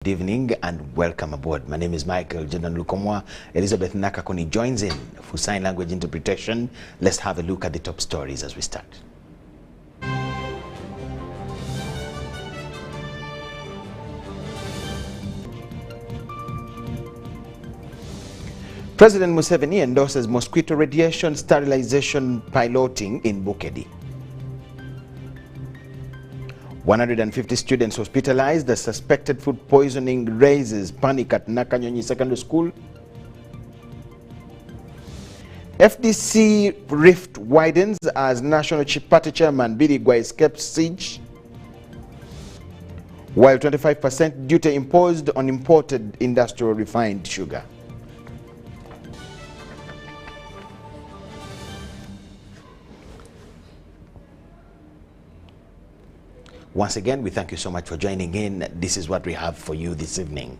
Good evening and welcome aboard. My name is Micheal. Jordan Lukomwa. Elizabeth Nakakoni joins in for sign language interpretation. Let's have a look at the top stories as we start. President Museveni endorses mosquito radiation sterilization piloting in Bukedi. 150 students hospitalized as suspected food poisoning raises panic at Nakanyonyi Secondary School. FDC rift widens as National Party Chairman Birigwa escapes siege, while 25% duty imposed on imported industrial refined sugar. Once again, we thank you so much for joining in. This is what we have for you this evening.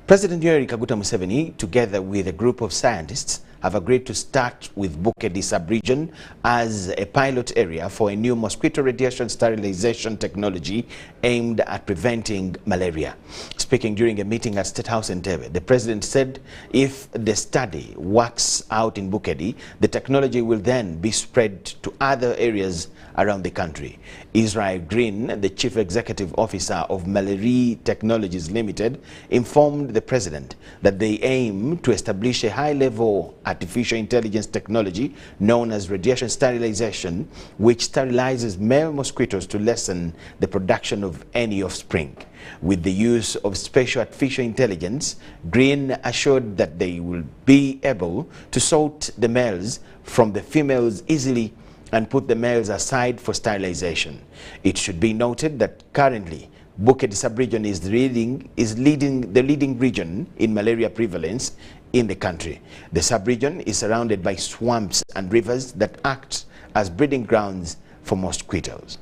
President Yoweri Kaguta Museveni, together with a group of scientists, have agreed to start with Bukedi sub-region as a pilot area for a new mosquito radiation sterilization technology aimed at preventing malaria. Speaking during a meeting at State House in Entebbe, the president said if the study works out in Bukedi, the technology will then be spread to other areas around the country. Israel Green, the chief executive officer of Malaria Technologies Limited, informed the president that they aim to establish a high-level artificial intelligence technology known as radiation sterilization, which sterilizes male mosquitoes to lessen the production of any offspring. With the use of spatial artificial intelligence, Green assured that they will be able to sort the males from the females easily and put the males aside for sterilization. It should be noted that currently Bukedi sub-region is the leading region in malaria prevalence in the country. The sub-region is surrounded by swamps and rivers that act as breeding grounds for mosquitoes.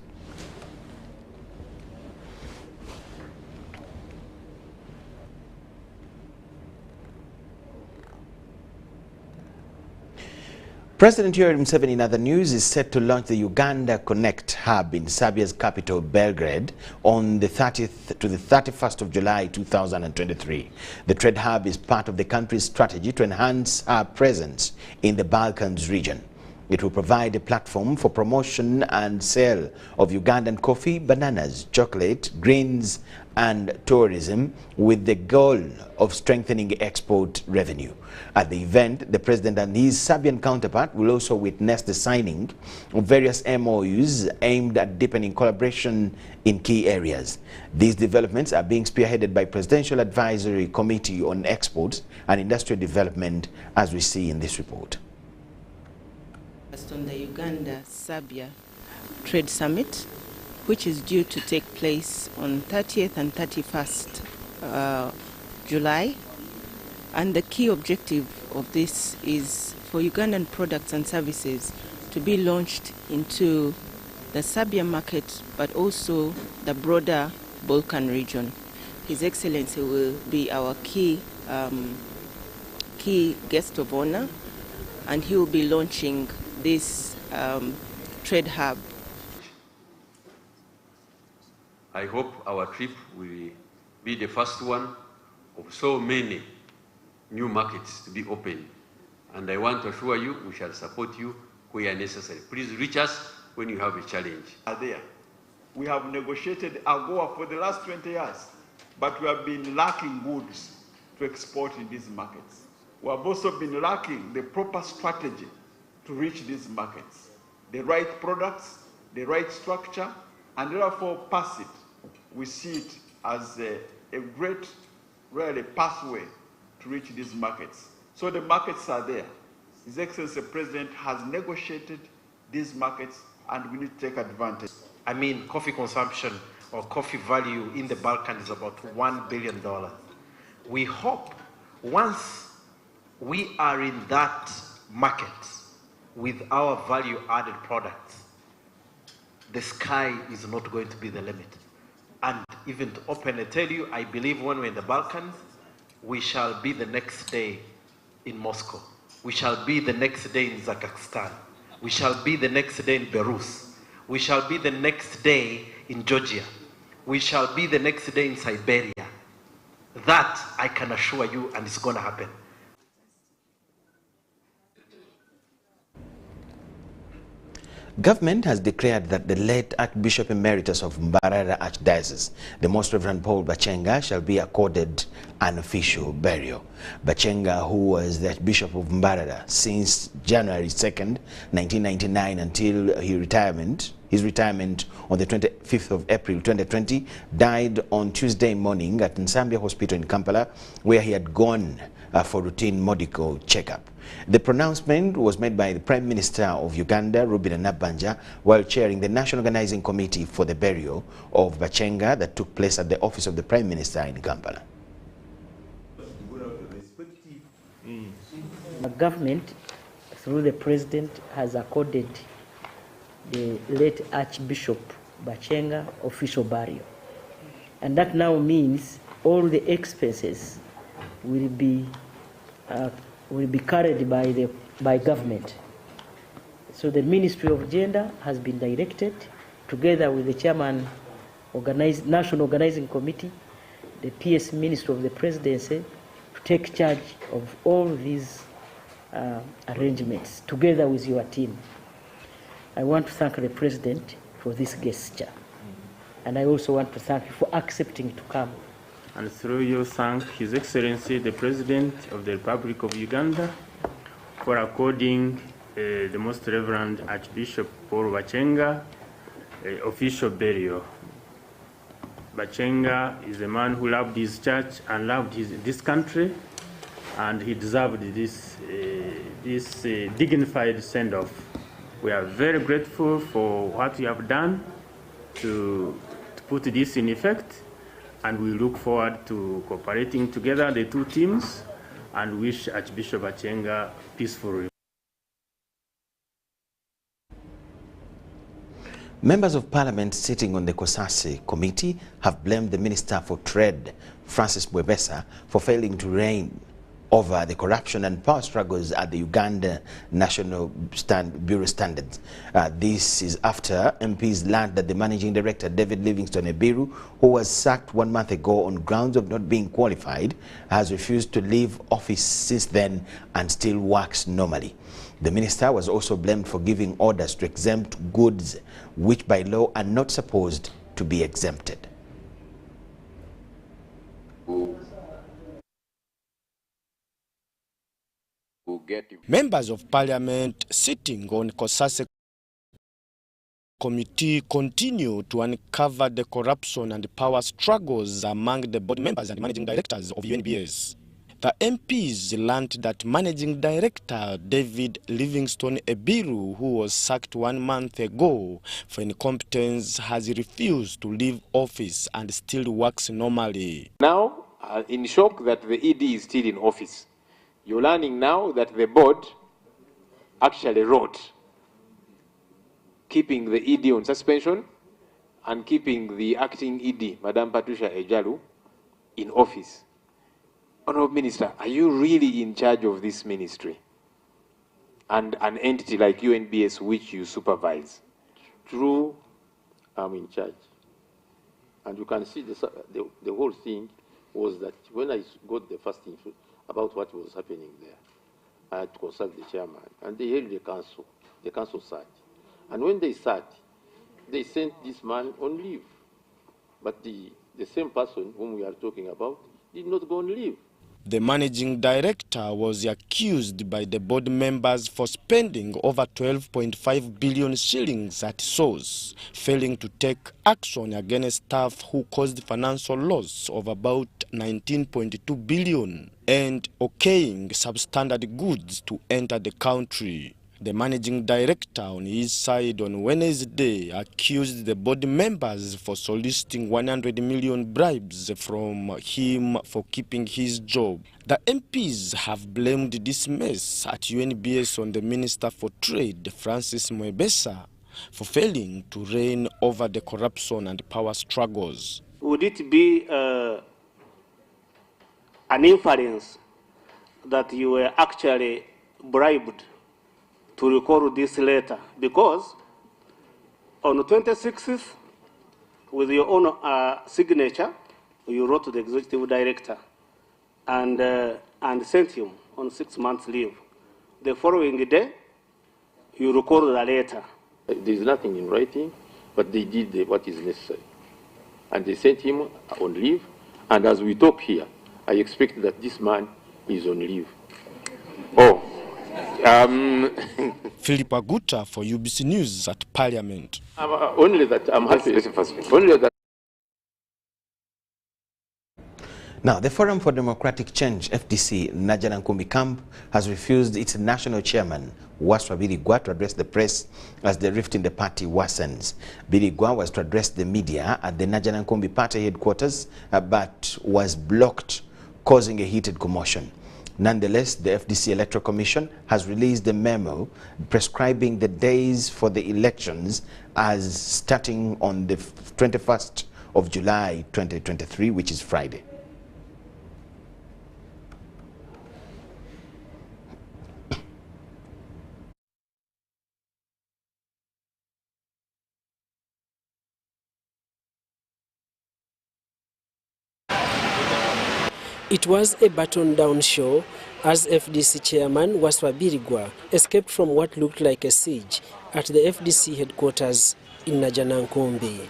President Yoweri Museveni, in other news, is set to launch the Uganda Connect hub in Serbia's capital, Belgrade, on the 30th to the 31st of July 2023. The trade hub is part of the country's strategy to enhance our presence in the Balkans region. It will provide a platform for promotion and sale of Ugandan coffee, bananas, chocolate, grains, and tourism, with the goal of strengthening export revenue. At the event, the president and his Serbian counterpart will also witness the signing of various MOUs aimed at deepening collaboration in key areas. These developments are being spearheaded by Presidential Advisory Committee on Exports and Industrial Development, as we see in this report. On the Uganda-Serbia Trade Summit, which is due to take place on 30th and 31st July. And the key objective of this is for Ugandan products and services to be launched into the Serbian market, but also the broader Balkan region. His Excellency will be our key guest of honor, and he will be launching this trade hub. I hope our trip will be the first one of so many new markets to be opened. And I want to assure you, we shall support you where necessary. Please reach us when you have a challenge. We have negotiated AGOA for the last 20 years, but we have been lacking goods to export in these markets. We have also been lacking the proper strategy to reach these markets, the right products, the right structure, and therefore pass it. We see it as a great, really, pathway to reach these markets. So the markets are there. His Excellency the President has negotiated these markets, and we need to take advantage. I mean, coffee consumption or coffee value in the Balkans is about $1 billion. We hope once we are in that market with our value-added products, the sky is not going to be the limit. And even to openly tell you, I believe when we're in the Balkans, we shall be the next day in Moscow. We shall be the next day in Kazakhstan. We shall be the next day in Belarus. We shall be the next day in Georgia. We shall be the next day in Siberia. That I can assure you, and it's going to happen. Government has declared that the late Archbishop Emeritus of Malaria Archdiocese, the Most Reverend Paul Bachenga, shall be accorded an official burial. Bachenga, who was the Archbishop of Malaria since January 2nd, 1999 until his retirement on the 25th of April 2020, died on Tuesday morning at Nsambya Hospital in Kampala, where he had gone for routine medical checkup. The pronouncement was made by the Prime Minister of Uganda, Rubina Nabbanja, while chairing the National Organizing Committee for the burial of Bachenga that took place at the office of the Prime Minister in Kampala. The government, through the President, has accorded the late Archbishop Bachenga official burial. And that now means all the expenses will be carried by government. So the Ministry of Gender has been directed, together with the Chairman National Organizing Committee, the PS Minister of the Presidency, to take charge of all these arrangements, together with your team. I want to thank the President for this gesture, and I also want to thank you for accepting to come. And through you thank His Excellency the President of the Republic of Uganda for according the Most Reverend Archbishop Paul Bachenga official burial. Bachenga is a man who loved his church and loved this country, and he deserved this dignified send-off. We are very grateful for what you have done to put this in effect, and we look forward to cooperating together, the two teams, and wish Archbishop Bachenga peaceful. Members of Parliament sitting on the COSASE committee have blamed the Minister for Trade, Francis Mwebesa, for failing to rein over the corruption and power struggles at the Uganda National Bureau Standards. This is after MPs learned that the Managing Director, David Livingstone Ebiru, who was sacked 1 month ago on grounds of not being qualified, has refused to leave office since then and still works normally. The minister was also blamed for giving orders to exempt goods which by law are not supposed to be exempted. Members of Parliament sitting on COSASE committee continue to uncover the corruption and power struggles among the board members and managing directors of UNBS. The MPs learned that Managing Director David Livingstone Ebiru, who was sacked 1 month ago for incompetence, has refused to leave office and still works normally. Now, in shock that the ED is still in office. You're learning now that the board actually wrote keeping the ED on suspension and keeping the acting ED, Madam Patricia Ejalu, in office. Honorable Minister, are you really in charge of this ministry and an entity like UNBS which you supervise? True, I'm in charge. And you can see the whole thing was that when I got the first info about what was happening there, I had to consult the chairman, and they held the council sat. And when they sat, they sent this man on leave. But the same person whom we are talking about did not go on leave. The managing director was accused by the board members for spending over 12.5 billion shillings at source, failing to take action against staff who caused financial loss of about 19.2 billion and okaying substandard goods to enter the country. The managing director on his side on Wednesday accused the board members for soliciting 100 million bribes from him for keeping his job. The MPs have blamed this mess at UNBS on the Minister for Trade, Francis Mwebesa, for failing to rein over the corruption and power struggles. Would it be an inference that you were actually bribed to record this letter? Because on the 26th, with your own signature, you wrote to the executive director and sent him on 6 months leave. The following day, you recorded a letter. There is nothing in writing, but they did what is necessary. And they sent him on leave. And as we talk here, I expect that this man is on leave. Philip Aguta for UBC News at Parliament. Only that I'm happy. Only that. Now, the Forum for Democratic Change, FDC, Najanankumbi camp has refused its national chairman, Waswa Birigwa, to address the press as the rift in the party worsens. Birigwa was to address the media at the Najanankumbi party headquarters, but was blocked, causing a heated commotion. Nonetheless, the FDC Electoral Commission has released a memo prescribing the days for the elections as starting on the 21st of July 2023, which is Friday. It was a button-down show as FDC chairman Waswa Birigwa escaped from what looked like a siege at the FDC headquarters in Najanankumbi.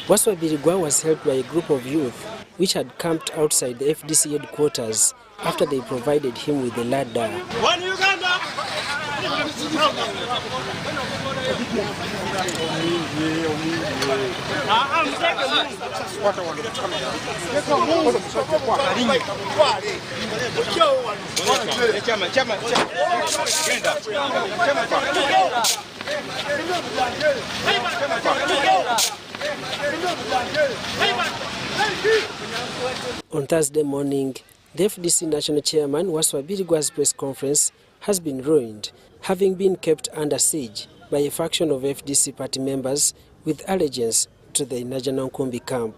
Waswa Birigwa was helped by a group of youth which had camped outside the FDC headquarters after they provided him with a ladder. One Uganda! On Thursday morning, the FDC national chairman Waswa Birigwa's press conference has been ruined, having been kept under siege by a faction of FDC party members with allegiance to the Najanankumbi camp.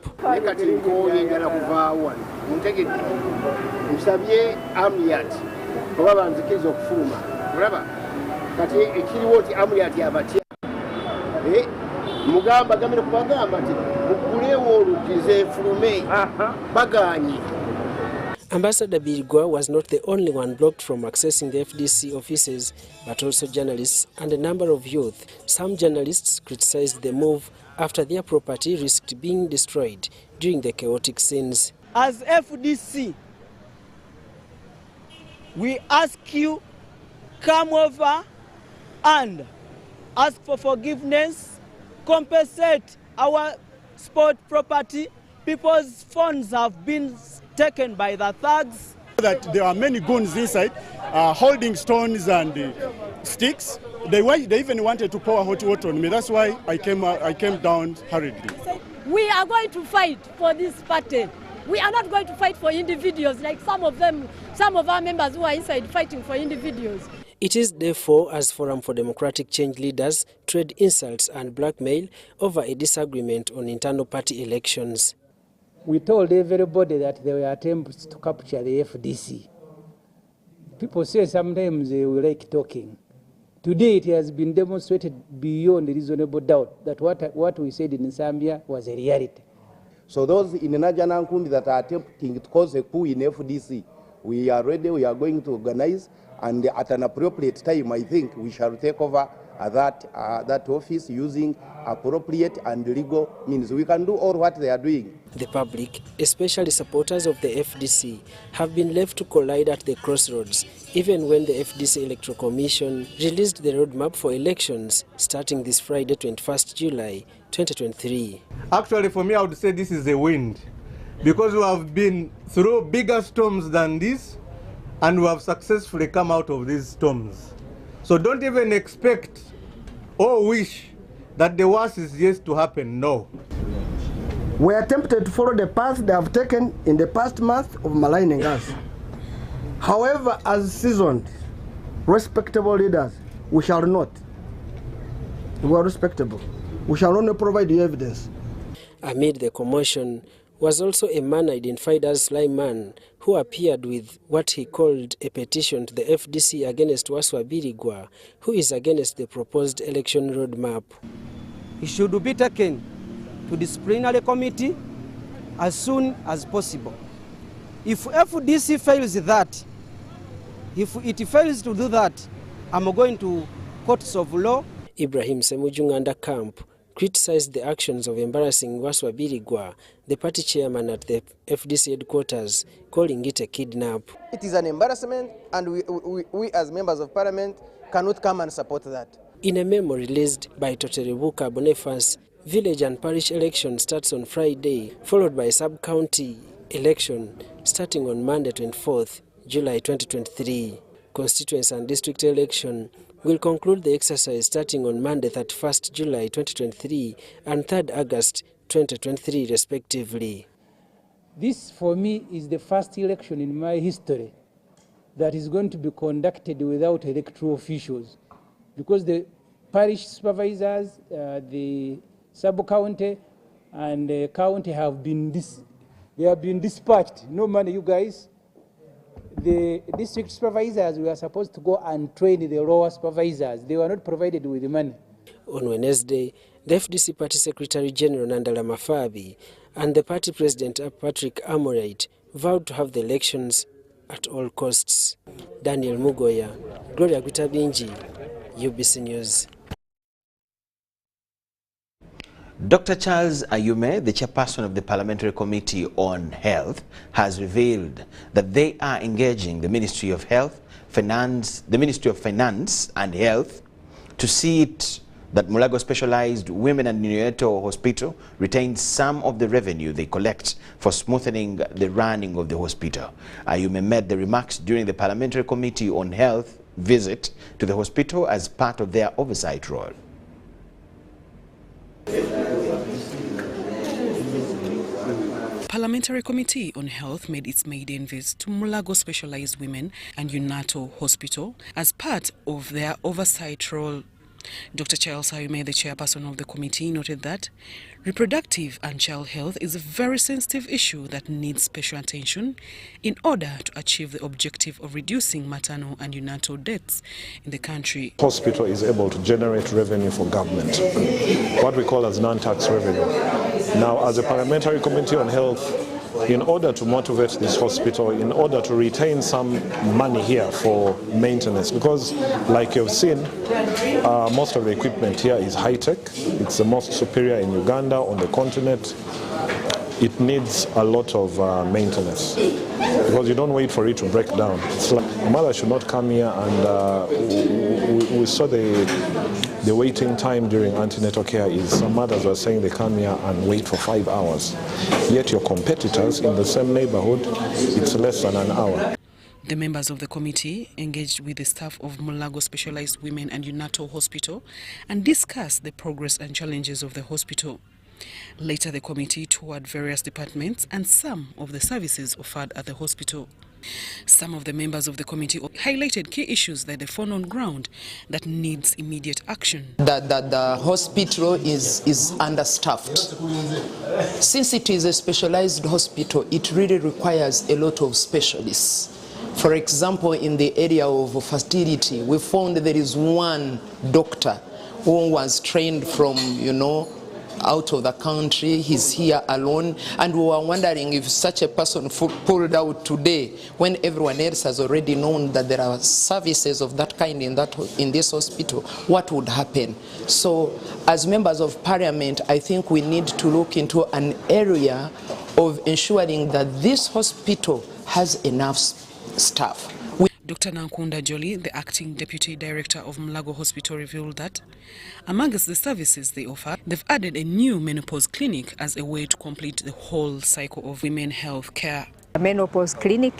Ambassador Birigwa was not the only one blocked from accessing the FDC offices, but also journalists and a number of youth. Some journalists criticized the move after their property risked being destroyed during the chaotic scenes. As FDC, we ask you, come over and ask for forgiveness, compensate our sport property. People's phones have been taken by the thugs. That there are many goons inside holding stones and sticks. They even wanted to pour hot water on me. That's why I came down hurriedly. We are going to fight for this party. We are not going to fight for individuals like some of our members who are inside fighting for individuals. It is day 4 as Forum for Democratic Change leaders trade insults and blackmail over a disagreement on internal party elections. We told everybody that there were attempts to capture the FDC. People say sometimes they will like talking. Today it has been demonstrated beyond reasonable doubt that what we said in Zambia was a reality. So those in Najanankumbi that are attempting to cause a coup in FDC, we are ready, we are going to organize, and at an appropriate time, I think we shall take over that office using appropriate and legal means. We can do all what they are doing. The public, especially supporters of the FDC, have been left to collide at the crossroads, even when the FDC Electoral Commission released the roadmap for elections starting this Friday, 21st July 2023. Actually, for me, I would say this is a win, because we have been through bigger storms than this, and we have successfully come out of these storms. So don't even expect or wish that the worst is yet to happen. No. We are tempted to follow the path they have taken in the past month of maligning us. However, as seasoned, respectable leaders, we shall not. We are respectable. We shall only provide you evidence. Amid the commotion was also a man identified as Sly Man, who appeared with what he called a petition to the FDC against Waswa Birigwa, who is against the proposed election roadmap. It should be taken to disciplinary committee as soon as possible. If FDC fails that, if it fails to do that, I'm going to courts of law. Ibrahim Semujunganda Camp criticized the actions of embarrassing Waswa Birigwa, the party chairman at the FDC headquarters, calling it a kidnap. It is an embarrassment, and we as members of parliament cannot come and support that. In a memo released by Toterebuka Boniface, village and parish election starts on Friday, followed by sub-county election starting on Monday 24th July 2023. Constituency and district election will conclude the exercise starting on Monday 31st July 2023 and 3rd August 2023 respectively. This for me is the first election in my history that is going to be conducted without electoral officials, because the parish supervisors, the sub-county and the county have been dispatched. No money, you guys. The district supervisors were supposed to go and train the lower supervisors. They were not provided with the money. On Wednesday, the FDC Party Secretary General Nandala Mafabi and the party president Patrick Amorite vowed to have the elections at all costs. Daniel Mugoya, Gloria Gutabinji, UBC News. Dr. Charles Ayume, the chairperson of the Parliamentary Committee on Health, has revealed that they are engaging the Ministry of Finance and Health to see it that Mulago Specialized Women and Neonatal Hospital retains some of the revenue they collect for smoothing the running of the hospital. Ayume made the remarks during the Parliamentary Committee on Health visit to the hospital as part of their oversight role. Parliamentary Committee on Health made its maiden visit to Mulago Specialized Women and Neonatal Hospital as part of their oversight role. Dr. Charles Ayume, the chairperson of the committee, noted that reproductive and child health is a very sensitive issue that needs special attention in order to achieve the objective of reducing maternal and neonatal deaths in the country. The hospital is able to generate revenue for government, what we call as non-tax revenue. Now, as a Parliamentary Committee on Health, in order to motivate this hospital, in order to retain some money here for maintenance, because like you've seen, most of the equipment here is high-tech. It's the most superior in Uganda, on the continent. It needs a lot of maintenance, because you don't wait for it to break down. It's like a mother should not come here, and we saw the waiting time during antenatal care is some mothers were saying they come here and wait for 5 hours. Yet your competitors in the same neighborhood, it's less than an hour. The members of the committee engaged with the staff of Mulago Specialized Women and Neonatal Hospital and discussed the progress and challenges of the hospital. Later, the committee toured various departments and some of the services offered at the hospital. Some of the members of the committee highlighted key issues that they found on ground that needs immediate action. The hospital is understaffed. Since it is a specialized hospital, it really requires a lot of specialists. For example, in the area of fertility, we found there is one doctor who was trained from, out of the country. He's here alone, and we were wondering if such a person pulled out today, when everyone else has already known that there are services of that kind in this hospital, what would happen? So as members of parliament, I think we need to look into an area of ensuring that this hospital has enough staff. Dr. Nankunda Jolie, the acting deputy director of Mulago Hospital, revealed that amongst the services they offer, they've added a new menopause clinic as a way to complete the whole cycle of women health care. A menopause clinic,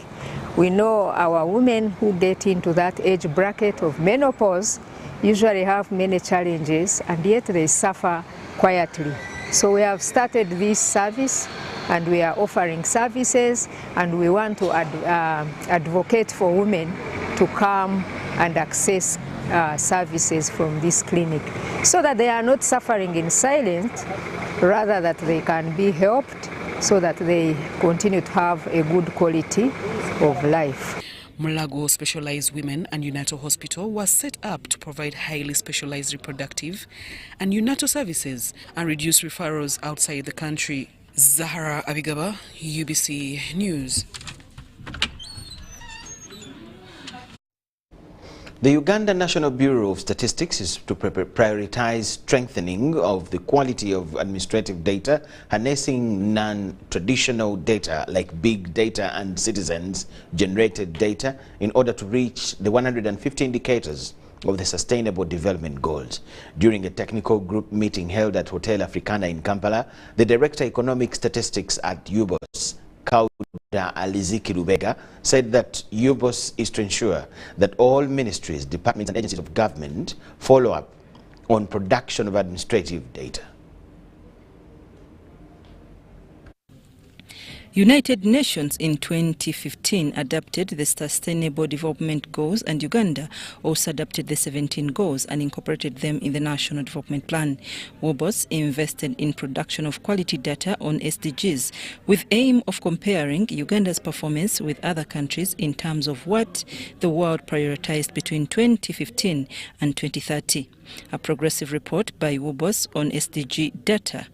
we know our women who get into that age bracket of menopause usually have many challenges, and yet they suffer quietly. So we have started this service, and we are offering services, and we want to advocate for women to come and access services from this clinic, so that they are not suffering in silence, rather that they can be helped so that they continue to have a good quality of life. Mulago Specialized Women and UNATO Hospital was set up to provide highly specialized reproductive and UNATO services and reduce referrals outside the country. Zahara Abigaba, UBC News. The Uganda National Bureau of Statistics is to prioritize strengthening of the quality of administrative data, harnessing non-traditional data like big data and citizens-generated data in order to reach the 150 indicators of the Sustainable Development Goals. During a technical group meeting held at Hotel Africana in Kampala, the Director Economic Statistics at UNBS, Kauda Aliziki Lubega, said that UNBS is to ensure that all ministries, departments and agencies of government follow up on production of administrative data. United Nations in 2015 adopted the Sustainable Development Goals, and Uganda also adopted the 17 goals and incorporated them in the National Development Plan. UNBS invested in production of quality data on SDGs with aim of comparing Uganda's performance with other countries in terms of what the world prioritized between 2015 and 2030. A progressive report by UNBS on SDG data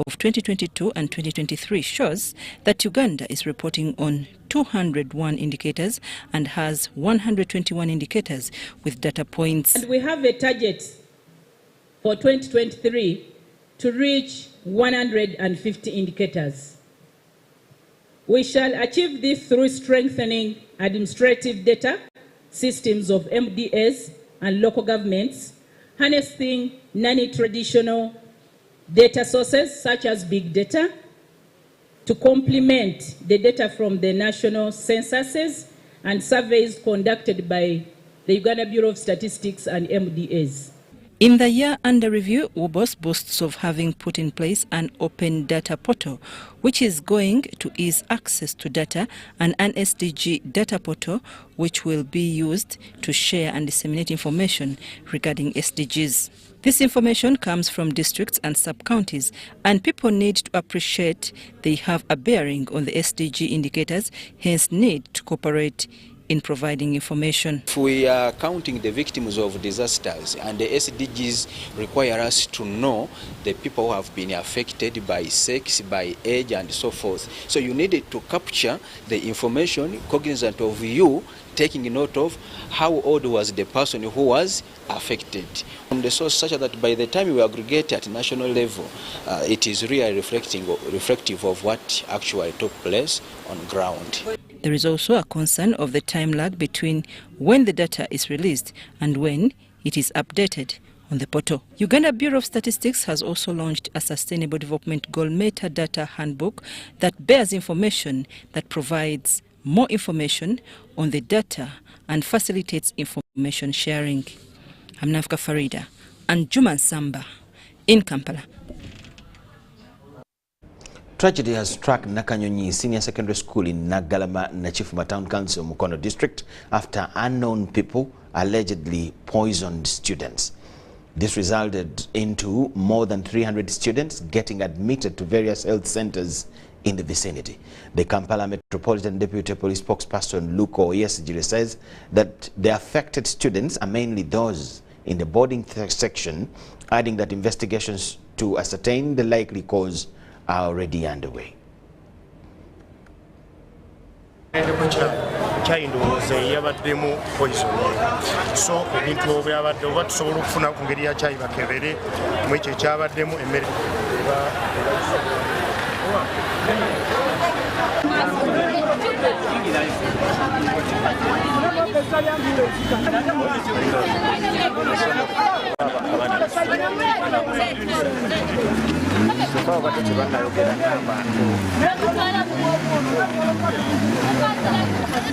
of 2022 and 2023 shows that Uganda is reporting on 201 indicators and has 121 indicators with data points. And we have a target for 2023 to reach 150 indicators. We shall achieve this through strengthening administrative data systems of MDS and local governments, harnessing non-traditional data sources such as big data to complement the data from the national censuses and surveys conducted by the Uganda Bureau of Statistics and MDS. In the year under review, UNBS boasts of having put in place an open data portal, which is going to ease access to data, and an SDG data portal, which will be used to share and disseminate information regarding SDGs. This information comes from districts and sub-counties, and people need to appreciate they have a bearing on the SDG indicators, hence need to cooperate in providing information. If we are counting the victims of disasters, and the SDGs require us to know the people who have been affected by sex, by age and so forth. So you needed to capture the information cognizant of you, taking note of how old was the person who was affected. From the source such that by the time we aggregate at national level, it is really reflective of what actually took place on ground. There is also a concern of the time lag between when the data is released and when it is updated on the portal. Uganda Bureau of Statistics has also launched a Sustainable Development Goal Metadata Handbook that bears information that provides more information on the data and facilitates information sharing. I'm Nafka Farida and Juma Samba in Kampala. Tragedy has struck Nakanyonyi Senior Secondary School in Nagalama, Nachifuma Town Council, Mukono District, after unknown people allegedly poisoned students. This resulted into more than 300 students getting admitted to various health centers in the vicinity. The Kampala Metropolitan Deputy Police Spokesperson Lukomwa says that the affected students are mainly those in the boarding section, adding that investigations to ascertain the likely cause are already underway. So ebintu obyabadde oba tusobola okufuna ku ngeri ya kyayi bakebere mu ekyo ekyabaddemu emmere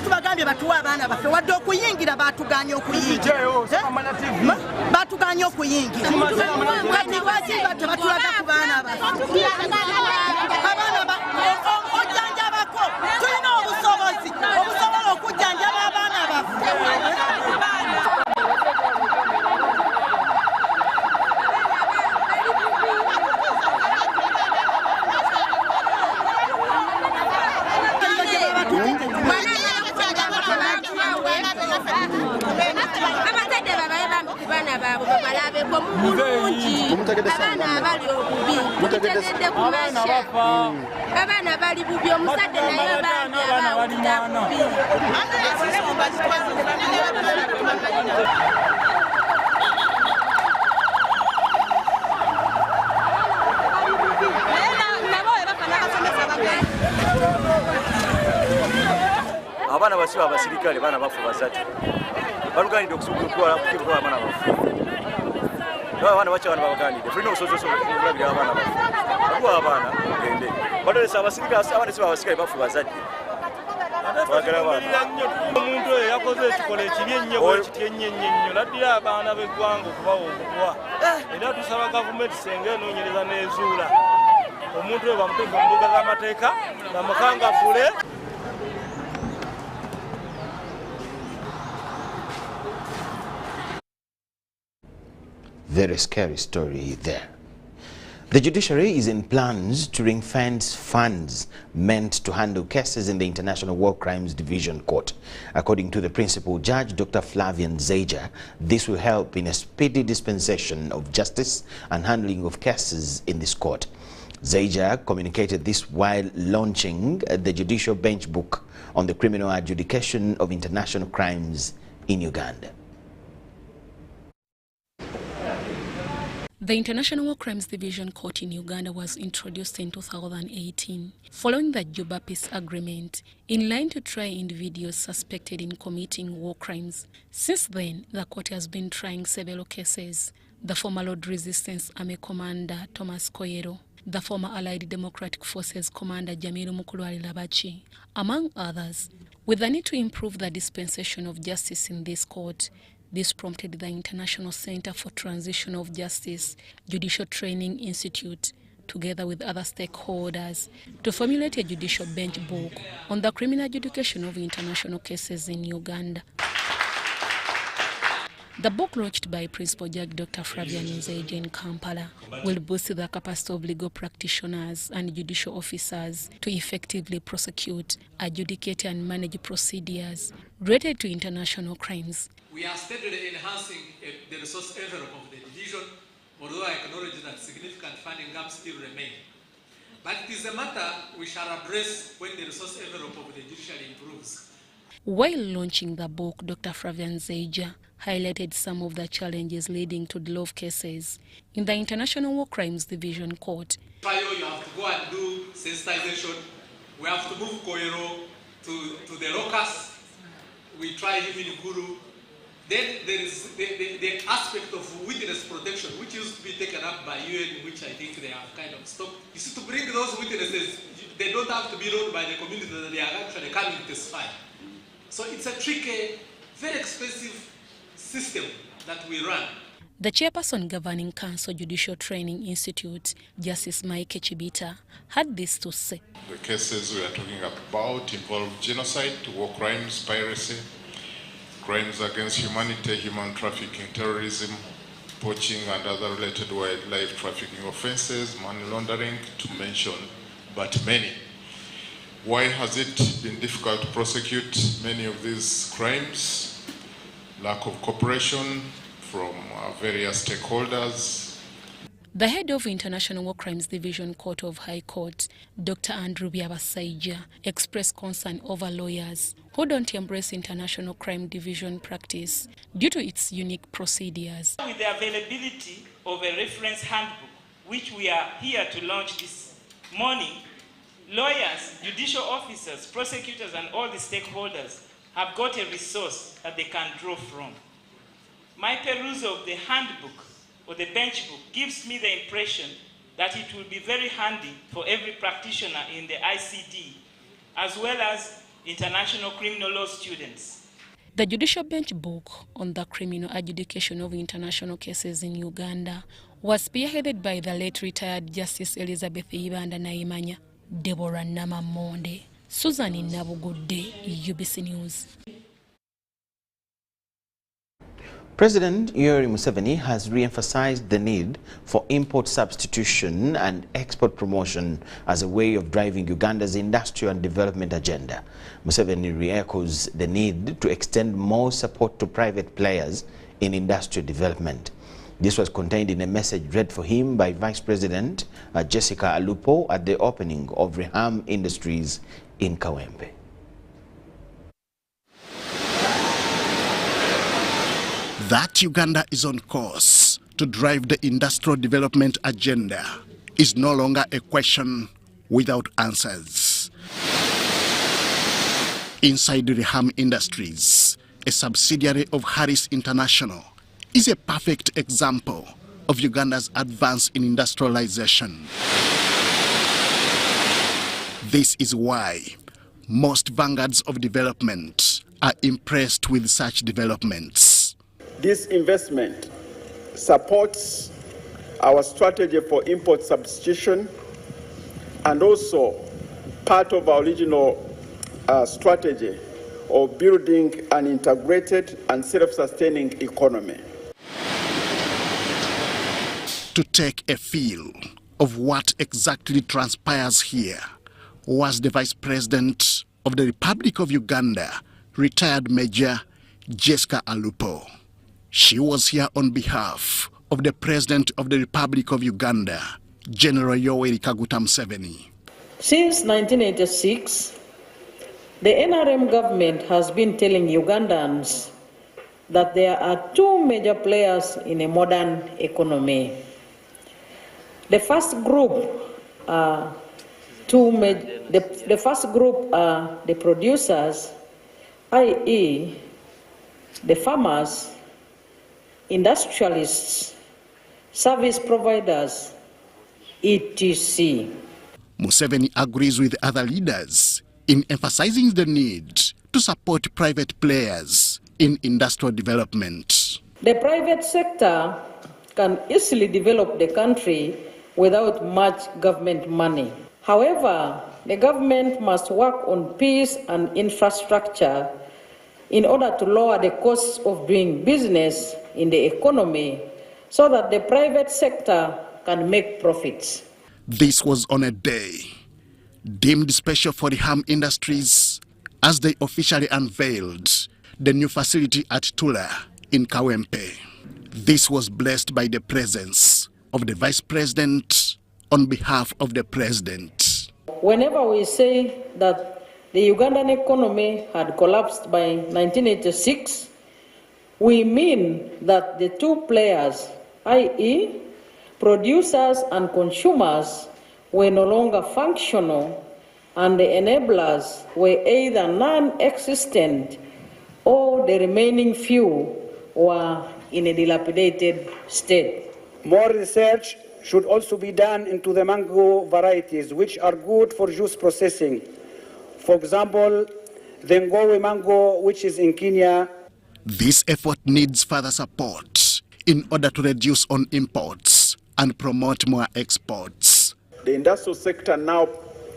tubagambye batuwa abaana baffe wadde okuyingira batuganya okuyingira batuganya okuyingira kati lwaki tebatulaga ku baana baffe ojjanjabako tulina obusobozi obusobola okujjanjaba abaana baffe. Abana basiba abasirikale bana bafu basatu baluganide okusukukula kukirwa abana bafu abana bacha bana babaganide fulino sozo kulabira abana bafu abana gende badolesa abasirikale abana siba abasirikale bafu basatu bagala abana omuntu yakoze ekikole kibyenye bwe kityenye nnyo naddira abana beggwanga okubawo okugwa era tusaba gavumenti senge enoonyereza n'ezuula omuntu we bamuteeka mu mbuga z'amateeka bamukangavule. Very scary story there. The judiciary is in plans to ring-fence funds meant to handle cases in the International War Crimes Division Court. According to the principal judge, Dr. Flavian Zeja, this will help in a speedy dispensation of justice and handling of cases in this court. Zeja communicated this while launching the judicial bench book on the criminal adjudication of international crimes in Uganda. The International War Crimes Division Court in Uganda was introduced in 2018, following the Juba Peace Agreement, in line to try individuals suspected in committing war crimes. Since then, the court has been trying several cases. The former Lord Resistance Army Commander Thomas Koyero, the former Allied Democratic Forces Commander Jamilu Mukulwali Labachi, among others. With the need to improve the dispensation of justice in this court, this prompted the International Center for Transition of Justice Judicial Training Institute, together with other stakeholders, to formulate a judicial bench book on the criminal adjudication of international cases in Uganda. The book, launched by Principal Judge Dr. Flavian Zeja in Kampala, will boost the capacity of legal practitioners and judicial officers to effectively prosecute, adjudicate and manage procedures related to international crimes. We are steadily enhancing the resource envelope of the division, although I acknowledge that significant funding gaps still remain. But it is a matter we shall address when the resource envelope of the judiciary improves. While launching the book, Dr. Flavian Zeja highlighted some of the challenges leading to delay of cases in the International War Crimes Division Court. Trial, you have to go and do sensitization. We have to move Koyero to the locus. We try him in Guru. Then there is the aspect of witness protection, which used to be taken up by UN, which I think they have kind of stopped. You see, to bring those witnesses, they don't have to be known by the community that they are actually coming to testify. So it's a tricky, very expensive system that we run. The chairperson governing Council Judicial Training Institute, Justice Mike Chibita, had this to say. The cases we are talking about involve genocide, war crimes, piracy, crimes against humanity, human trafficking, terrorism, poaching and other related wildlife trafficking offenses, money laundering, to mention but many. Why has it been difficult to prosecute many of these crimes? Lack of cooperation from various stakeholders. The head of International War Crimes Division Court of High Court, Dr. Andrew Byabasaija, expressed concern over lawyers who don't embrace International Crime Division practice due to its unique procedures. With the availability of a reference handbook, which we are here to launch this morning, lawyers, judicial officers, prosecutors, and all the stakeholders have got a resource that they can draw from. My perusal of the handbook or the bench book gives me the impression that it will be very handy for every practitioner in the ICD, as well as international criminal law students. The judicial bench book on the criminal adjudication of international cases in Uganda was spearheaded by the late retired Justice Elizabeth Ibanda Naimanya, Deborah Namamonde, Susan Nabugudde, UBC News. President Yoweri Museveni has re-emphasized the need for import substitution and export promotion as a way of driving Uganda's industrial and development agenda. Museveni re-echoes the need to extend more support to private players in industrial development. This was contained in a message read for him by Vice President Jessica Alupo at the opening of Reham Industries in Kawempe. That Uganda is on course to drive the industrial development agenda is no longer a question without answers. Inside Reham Industries, a subsidiary of Harris International, is a perfect example of Uganda's advance in industrialization. This is why most vanguards of development are impressed with such developments. This investment supports our strategy for import substitution and also part of our original strategy of building an integrated and self-sustaining economy. To take a feel of what exactly transpires here was the Vice President of the Republic of Uganda, retired Major Jessica Alupo. She was here on behalf of the President of the Republic of Uganda, General Yoweri Kaguta Museveni. Since 1986, the NRM government has been telling Ugandans that there are two major players in a modern economy. The first group are the producers, i.e., the farmers, industrialists, service providers, etc. Museveni agrees with other leaders in emphasizing the need to support private players in industrial development. The private sector can easily develop the country without much government money. However, the government must work on peace and infrastructure in order to lower the costs of doing business in the economy so that the private sector can make profits. This was on a day deemed special for the Reham Industries as they officially unveiled the new facility at Tula in Kawempe. This was blessed by the presence of the Vice President on behalf of the President. Whenever we say that the Ugandan economy had collapsed by 1986, we mean that the two players, i.e., producers and consumers, were no longer functional and the enablers were either non-existent or the remaining few were in a dilapidated state. More research should also be done into the mango varieties which are good for juice processing. For example, the Ngowe mango, which is in Kenya. This effort needs further support in order to reduce on imports and promote more exports. The industrial sector now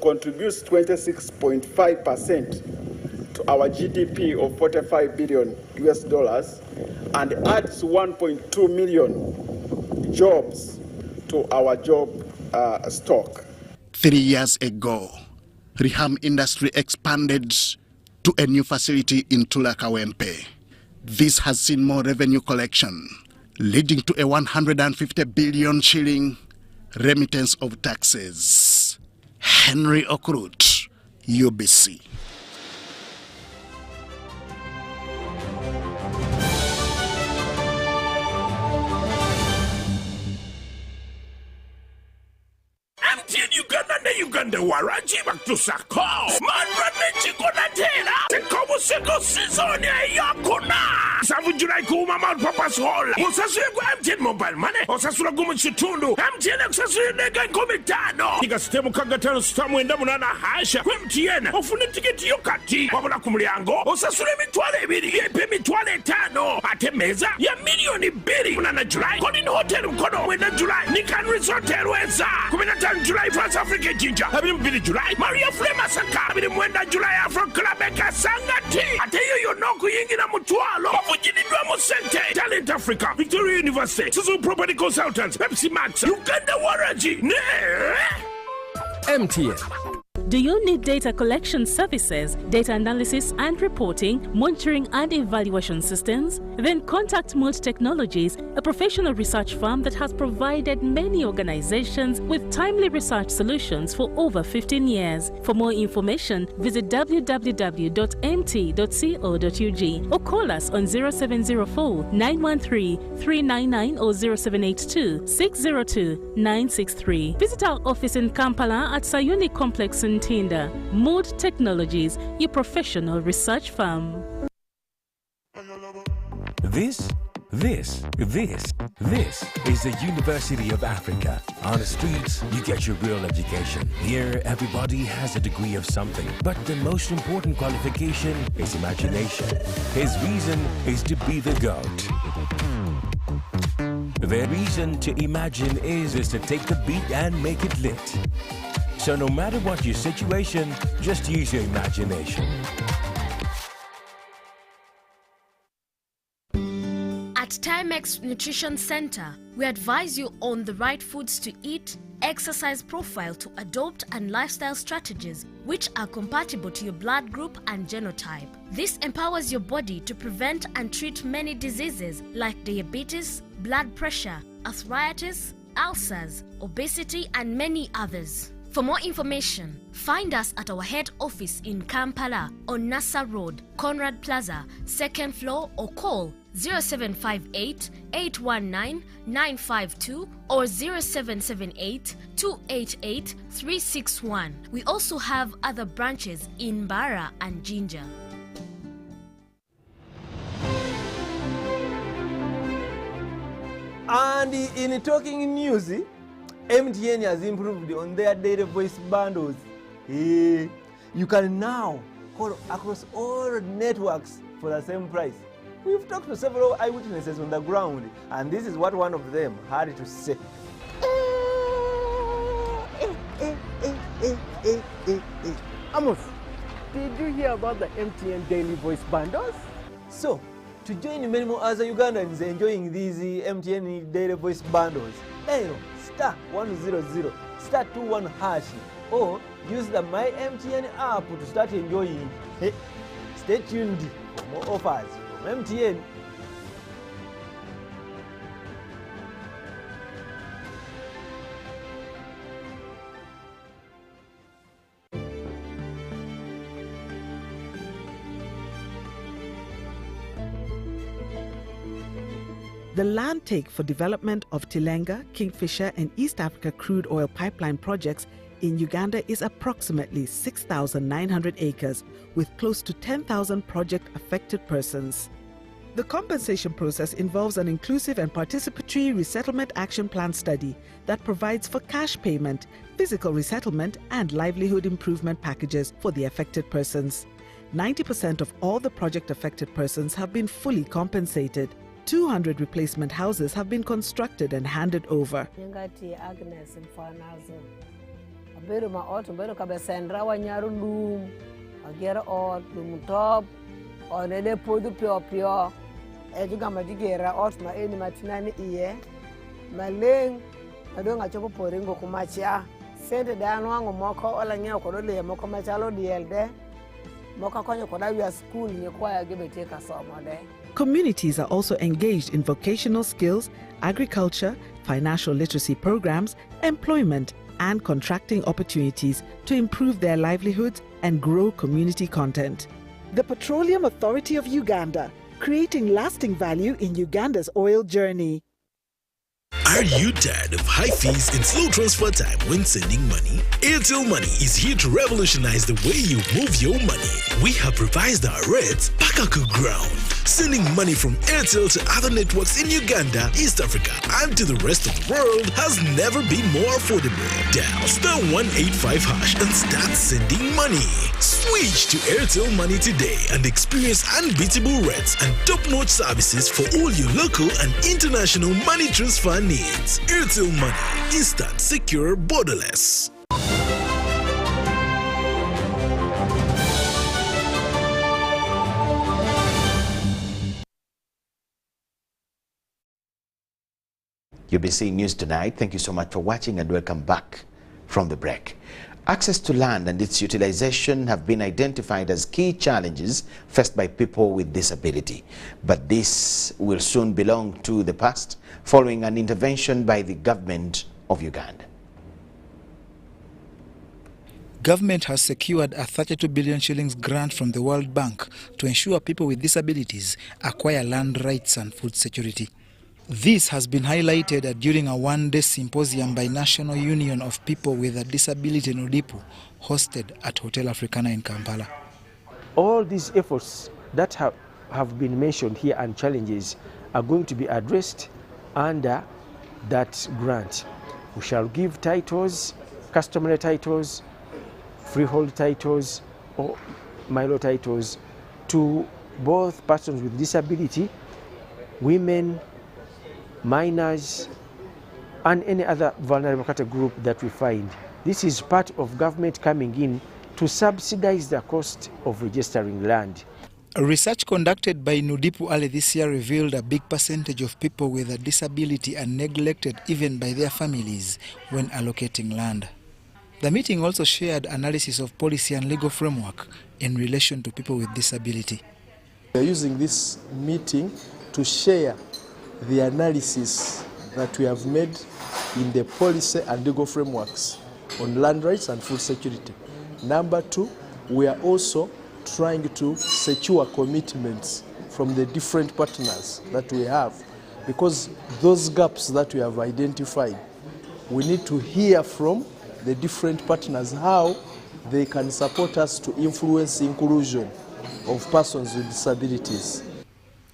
contributes 26.5% to our GDP of $45 billion and adds 1.2 million jobs to our job stock. 3 years ago, Reham Industry expanded to a new facility in Tula Kawempe. This has seen more revenue collection, leading to a 150 billion shilling remittance of taxes. Henry Okrut, UBC. Uganda waranji baktusako manrane chikona tera tekobu seko season yakuna savu July kuma Mount Papa's Hall usasule kwa MTN mobile money usasula gumu chitundu MTN usasule nega 15 iga sistemu kagatano stamu enda munana hasha kwa MTN ofune tiketi yokati wabula kumulyango usasule mitwale 2 yepe mitwale 5 ate meza ya milioni 2 munana July koni ni hotel mkono mwenda July ni Can Resort Airways 15 July France Africa Jinja 2 July Maria Flema Saka 2 July Afro Club Kasanga kati ate yo n'okuyingira mu twalo bavugiriddwa mu sente. Talent Africa, Victoria University, Suzu Property Consultants, Pepsi Max, Uganda Warranty, MTN. Do you need data collection services, data analysis and reporting, monitoring and evaluation systems? Then contact Mold Technologies, a professional research firm that has provided many organizations with timely research solutions for over 15 years. For more information, visit www.mt.co.ug or call us on 0704 913 399 or 0782 602 963. Visit our office in Kampala at Sayuni Complex in Tinda. Mood Technologies, your professional research firm. This is the University of Africa. On the streets, you get your real education. Here, everybody has a degree of something. But the most important qualification is imagination. His reason is to be the GOAT. The reason to imagine is to take the beat and make it lit. So no matter what your situation, just use your imagination. At Timex Nutrition Center, we advise you on the right foods to eat, exercise profile to adopt, and lifestyle strategies which are compatible to your blood group and genotype. This empowers your body to prevent and treat many diseases like diabetes, blood pressure, arthritis, ulcers, obesity, and many others. For more information, find us at our head office in Kampala on Nassa Road, Conrad Plaza, 2nd floor, or call 0758 819 952 or 0778 288 361. We also have other branches in Bara and Jinja. And in talking news, MTN has improved on their data voice bundles. You can now call across all networks for the same price. We've talked to several eyewitnesses on the ground, and this is what one of them had to say. Amos, did you hear about the MTN daily voice bundles? So, to join many more other Ugandans enjoying these MTN daily voice bundles, star 100 star 21 hash or use the My MTN app to start enjoying. Stay tuned for more offers from MTN. The land take for development of Tilenga, Kingfisher, and East Africa crude oil pipeline projects in Uganda is approximately 6,900 acres, with close to 10,000 project-affected persons. The compensation process involves an inclusive and participatory resettlement action plan study that provides for cash payment, physical resettlement, and livelihood improvement packages for the affected persons. 90% of all the project-affected persons have been fully compensated. 200 replacement houses have been constructed and handed over. Communities are also engaged in vocational skills, agriculture, financial literacy programs, employment, and contracting opportunities to improve their livelihoods and grow community content. The Petroleum Authority of Uganda, creating lasting value in Uganda's oil journey. Are you tired of high fees and slow transfer time when sending money? Airtel Money is here to revolutionize the way you move your money. We have revised our rates Pakaku ground. Sending money from Airtel to other networks in Uganda, East Africa, and to the rest of the world has never been more affordable. Dial star 185 hash and start sending money. Switch to Airtel Money today and experience unbeatable rates and top-notch services for all your local and international money transfer needs. Airtel Money. Instant, secure, borderless. UBC News Tonight. Thank you so much for watching and welcome back from the break. Access to land and its utilization have been identified as key challenges faced by people with disability. But this will soon belong to the past following an intervention by the government of Uganda. Government has secured a 32 billion shillings grant from the World Bank to ensure people with disabilities acquire land rights and food security. This has been highlighted during a one-day symposium by National Union of People with a Disability NUDIPU, hosted at Hotel Africana in Kampala. All these efforts that have been mentioned here and challenges are going to be addressed under that grant. We shall give titles, customary titles, freehold titles or minor titles to both persons with disability, women, minors, and any other vulnerable category group that we find. This is part of government coming in to subsidize the cost of registering land. A research conducted by NUDIPU early this year revealed a big percentage of people with a disability are neglected even by their families when allocating land. The meeting also shared analysis of policy and legal framework in relation to people with disability. We are using this meeting to share the analysis that we have made in the policy and legal frameworks on land rights and food security. Number two, we are also trying to secure commitments from the different partners that we have, because those gaps that we have identified, we need to hear from the different partners how they can support us to influence inclusion of persons with disabilities.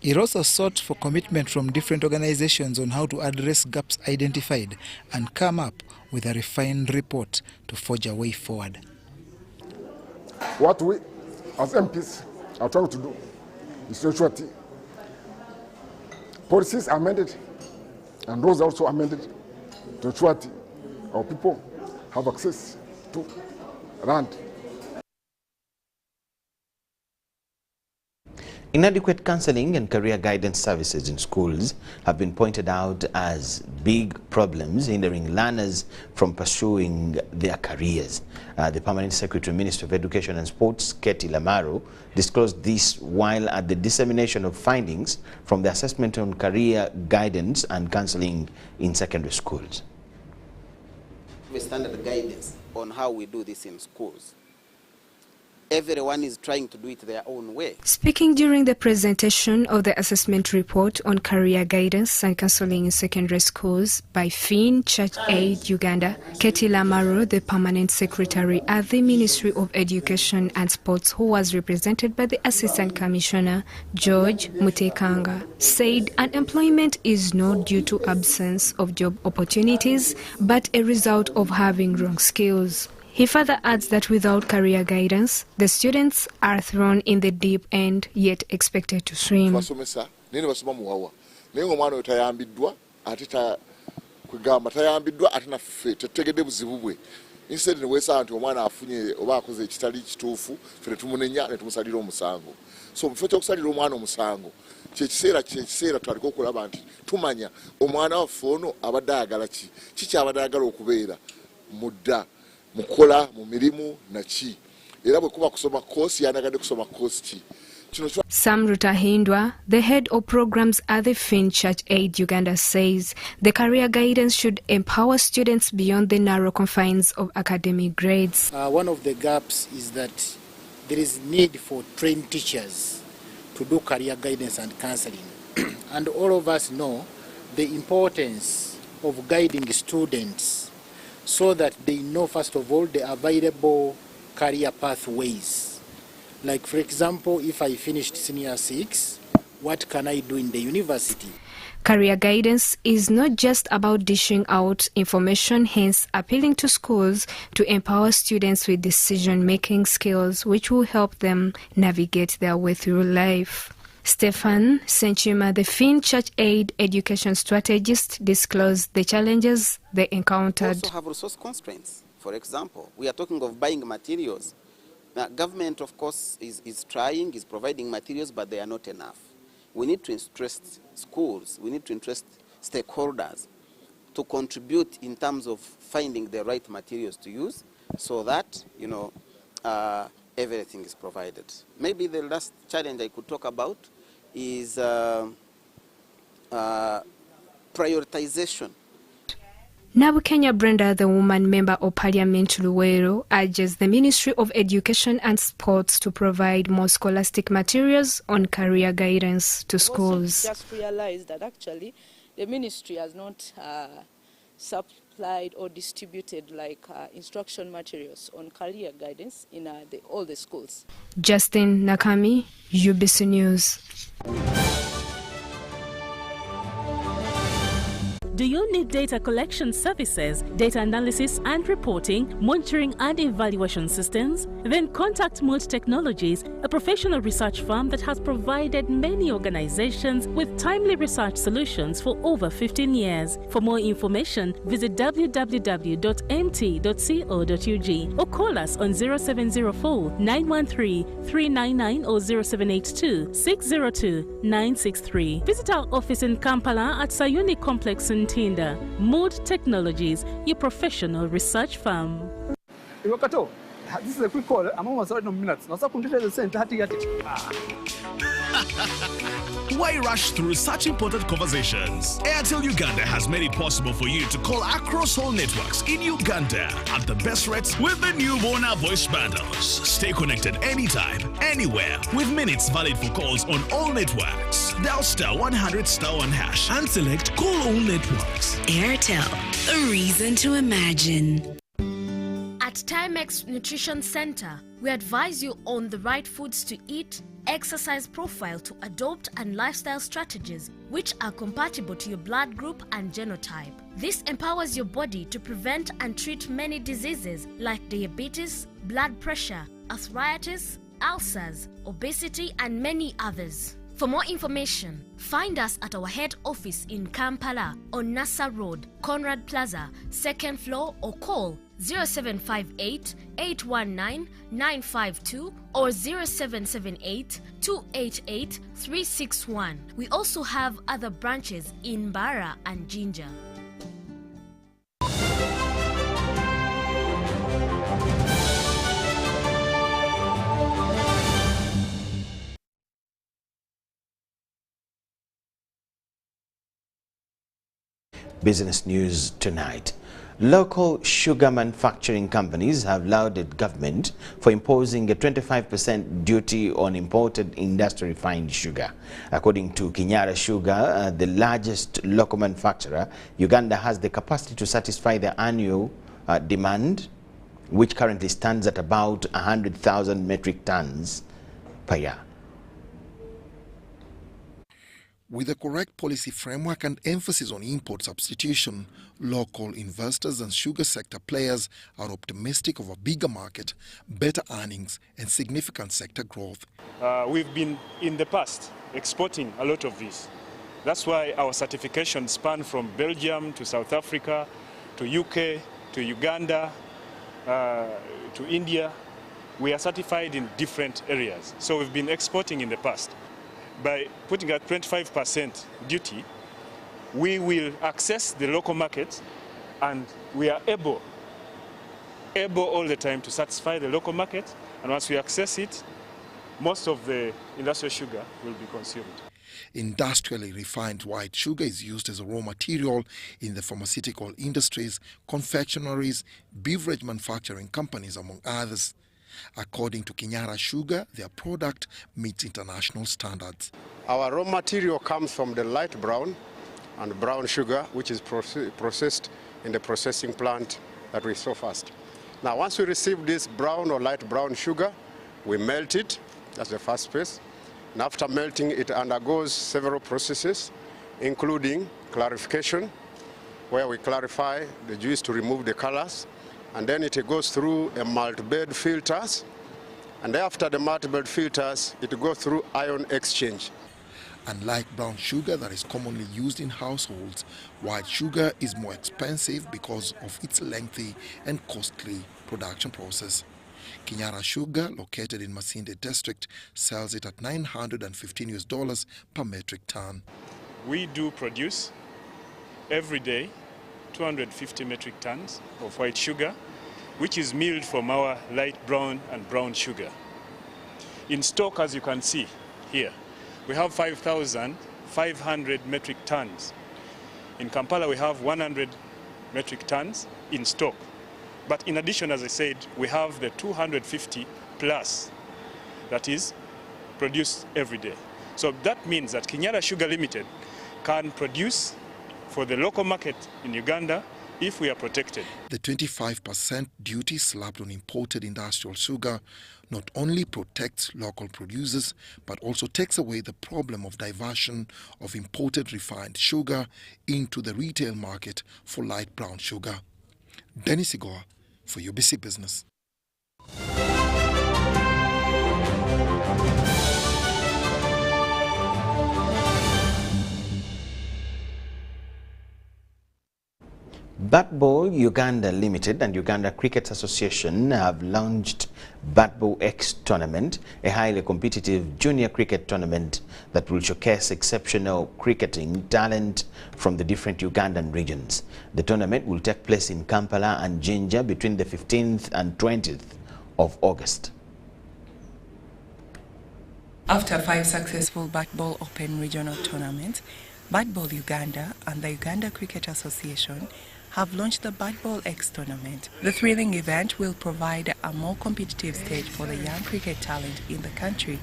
It also sought for commitment from different organizations on how to address gaps identified and come up with a refined report to forge a way forward. What we, as MPs, are trying to do is to ensure that policies are amended and laws are also amended to ensure that our people have access to land. Inadequate counseling and career guidance services in schools have been pointed out as big problems hindering learners from pursuing their careers. The Permanent Secretary, Ministry of Education and Sports, Katie Lamaro, disclosed this while at the dissemination of findings from the assessment on career guidance and counseling in secondary schools. We standard guidance on how we do this in schools. Everyone is trying to do it their own way. Speaking during the presentation of the assessment report on career guidance and counseling in secondary schools by Finn Church Aid Uganda, Katie Lamaro, the Permanent Secretary at the Ministry of Education and Sports, who was represented by the Assistant Commissioner, George Mutekanga, said unemployment is not due to absence of job opportunities, but a result of having wrong skills. He further adds that without career guidance, the students are thrown in the deep end yet expected to swim. Instead we say nti omwana afunye oba akoze ekitali kituufu fere tumunenya ne tumusalira omusango. So mufete okusalira omwana omusango kyekiseera twaliko okulaba nti tumanya omwana waffe ono abadde ayagala ki abadde ayagala okubeera mudda mukola mu mirimu naki era bwe kuba kusoma course yanagadde kusoma course ki. Sam Rutahindwa, the head of programs at the Finn Church Aid Uganda, says the career guidance should empower students beyond the narrow confines of academic grades. One of the gaps is that there is need for trained teachers to do career guidance and counseling. And all of us know the importance of guiding students so that they know, first of all, the available career pathways. Like, for example, if I finished Senior 6, what can I do in the university? Career guidance is not just about dishing out information, hence appealing to schools to empower students with decision-making skills which will help them navigate their way through life. Stefan Senchima, the Finn Church Aid education strategist, disclosed the challenges they encountered. We also have resource constraints. For example, we are talking of buying materials. Now, government, of course, is providing materials, but they are not enough. We need to interest schools, we need to interest stakeholders to contribute in terms of finding the right materials to use so that, everything is provided. Maybe the last challenge I could talk about is prioritization. Nabukenya Brenda, the woman member of Parliament Luwero, urges the Ministry of Education and Sports to provide more scholastic materials on career guidance to schools. Just realized that actually the ministry has not supplied or distributed instruction materials on career guidance in all the schools. Justin Nakami, UBC News. Do you need data collection services, data analysis and reporting, monitoring and evaluation systems? Then contact Mold Technologies, a professional research firm that has provided many organizations with timely research solutions for over 15 years. For more information, visit www.mt.co.ug or call us on 0704 913 399 or 0782 602 963. Visit our office in Kampala at Sayuni Complex in Tinda. Mood Technologies, your professional research firm. This is a quick call. I'm almost out of minutes. Why rush through such important conversations? Airtel Uganda has made it possible for you to call across all networks in Uganda at the best rates with the new Bona voice bundles. Stay connected anytime, anywhere, with minutes valid for calls on all networks. Dial *100*1# and select Call All Networks. Airtel, a reason to imagine. At Timex Nutrition Center, we advise you on the right foods to eat, exercise profile to adopt, and lifestyle strategies which are compatible to your blood group and genotype. This empowers your body to prevent and treat many diseases like diabetes, blood pressure, arthritis, ulcers, obesity, and many others. For more information, find us at our head office in Kampala on Nassa Road, Conrad Plaza, 2nd floor, or call 0758 819 952 or 0778 288 361. We also have other branches in Mbara and Jinja. Business news tonight. Local sugar manufacturing companies have lauded government for imposing a 25% duty on imported industry-refined sugar. According to Kinyara Sugar, the largest local manufacturer, Uganda has the capacity to satisfy the annual demand, which currently stands at about 100,000 metric tons per year. With a correct policy framework and emphasis on import substitution, local investors and sugar sector players are optimistic of a bigger market, better earnings, and significant sector growth. We've been, in the past, exporting a lot of this. That's why our certification span from Belgium to South Africa, to UK, to Uganda, to India. We are certified in different areas. So we've been exporting in the past. By putting a 25% duty, we will access the local market, and we are able all the time to satisfy the local market. And once we access it, most of the industrial sugar will be consumed. Industrially refined white sugar is used as a raw material in the pharmaceutical industries, confectionaries, beverage manufacturing companies, among others. According to Kinyara Sugar, their product meets international standards. Our raw material comes from the light brown and brown sugar, which is processed in the processing plant that we saw first. Now, once we receive this brown or light brown sugar, we melt it. That's the first phase. And after melting, it undergoes several processes, including clarification, where we clarify the juice to remove the colors. And then it goes through a malt bed filters. And after the malt bed filters, it goes through ion exchange. Unlike brown sugar that is commonly used in households, white sugar is more expensive because of its lengthy and costly production process. Kinyara Sugar, located in Masinde district, sells it at $915 per metric ton. We do produce every day 250 metric tons of white sugar, which is milled from our light brown and brown sugar. In stock, as you can see here, we have 5,500 metric tons. In Kampala, we have 100 metric tons in stock. But in addition, as I said, we have the 250 plus that is produced every day. So that means that Kinyara Sugar Limited can produce for the local market in Uganda if we are protected. The 25% duty slapped on imported industrial sugar not only protects local producers, but also takes away the problem of diversion of imported refined sugar into the retail market for light brown sugar. Dennis Igoa for UBC Business. Bat Ball Uganda Limited and Uganda Cricket Association have launched Bat Ball X Tournament, a highly competitive junior cricket tournament that will showcase exceptional cricketing talent from the different Ugandan regions. The tournament will take place in Kampala and Jinja between the 15th and 20th of August. After 5 successful Bat Ball Open regional tournaments, Bat Ball Uganda and the Uganda Cricket Association have launched the Bat Ball X tournament. The thrilling event will provide a more competitive stage for the young cricket talent in the country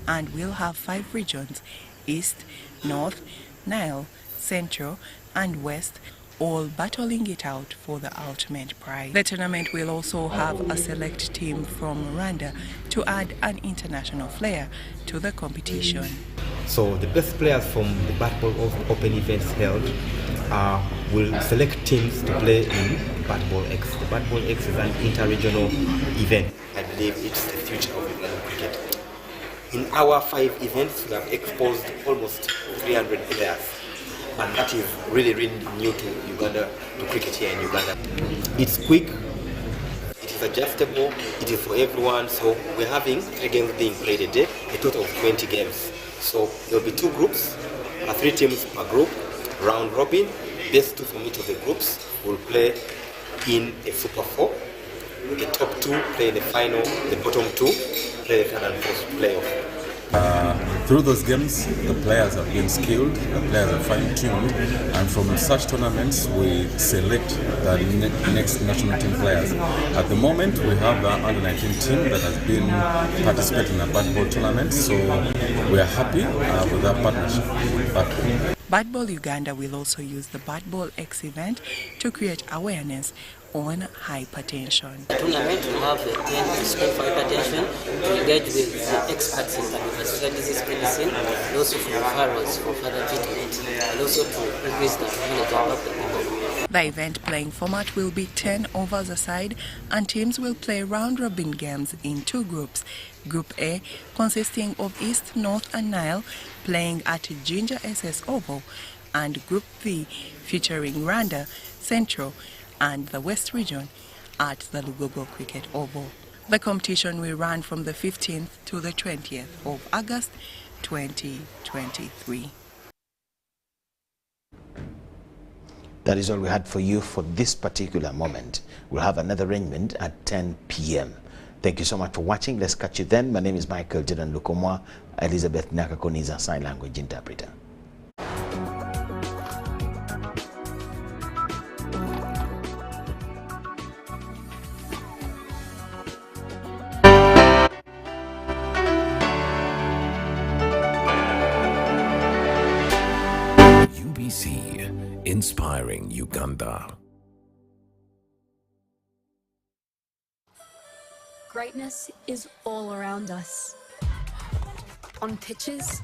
and will have 5 regions, East, North, Nile, Central and West, all battling it out for the ultimate prize. The tournament will also have a select team from Rwanda to add an international flair to the competition. So the best players from the Bat Ball Open events held will select teams to play in Bat Ball X. The Bat Ball X is an inter-regional event. I believe it's the future of Ugandan cricket. In our 5 events, we have exposed almost 300 players. And that is really, really new to Uganda, to cricket here in Uganda. It's quick, it is adjustable, it is for everyone. So we're having 3 games being played a day, a total of 20 games. So there'll be 2 groups, 3 teams per group, round robin. Best 2 from each of the groups will play in a Super 4. The top 2 play in the final, the bottom 2 play the 3rd and 4th playoff. Through those games, the players have been skilled, the players are fine-tuned, and from such tournaments we select the next national team players. At the moment, we have the under-19 team that has been participating in a Bat Ball tournament, so we are happy with that partnership. Bat Ball Uganda will also use the Bat Ball X event to create awareness on hypertension. The tournament will have a tent to spend for hypertension, to engage with the experts in cardiovascular disease medicine, and also for referrals for further treatment, and also to increase the knowledge about the people. The event playing format will be 10 overs a side, and teams will play round-robin games in 2 groups. Group A, consisting of East, North and Nile, playing at Jinja SS Oval, and Group B, featuring Rwanda, Central and the West region at the Lugogo Cricket Oval. The competition will run from the 15th to the 20th of August 2023. That is all we had for you for this particular moment. We'll have another arrangement at 10 p.m. Thank you so much for watching. Let's catch you then. My name is Micheal Jordan Lukomwa. Elizabeth Nakakoni is our sign language interpreter. UBC, inspiring Uganda. Greatness is all around us. On pitches,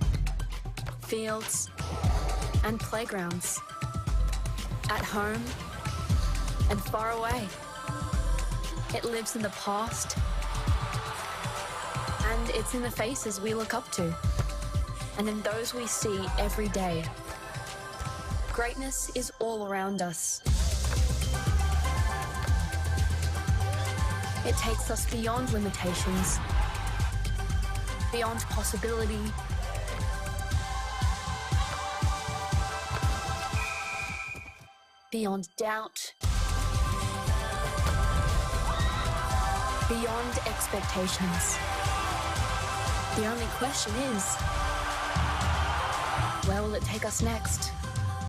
fields, and playgrounds. At home and far away. It lives in the past, and it's in the faces we look up to, and in those we see every day. Greatness is all around us. It takes us beyond limitations, beyond possibility, beyond doubt, beyond expectations. The only question is, where will it take us next?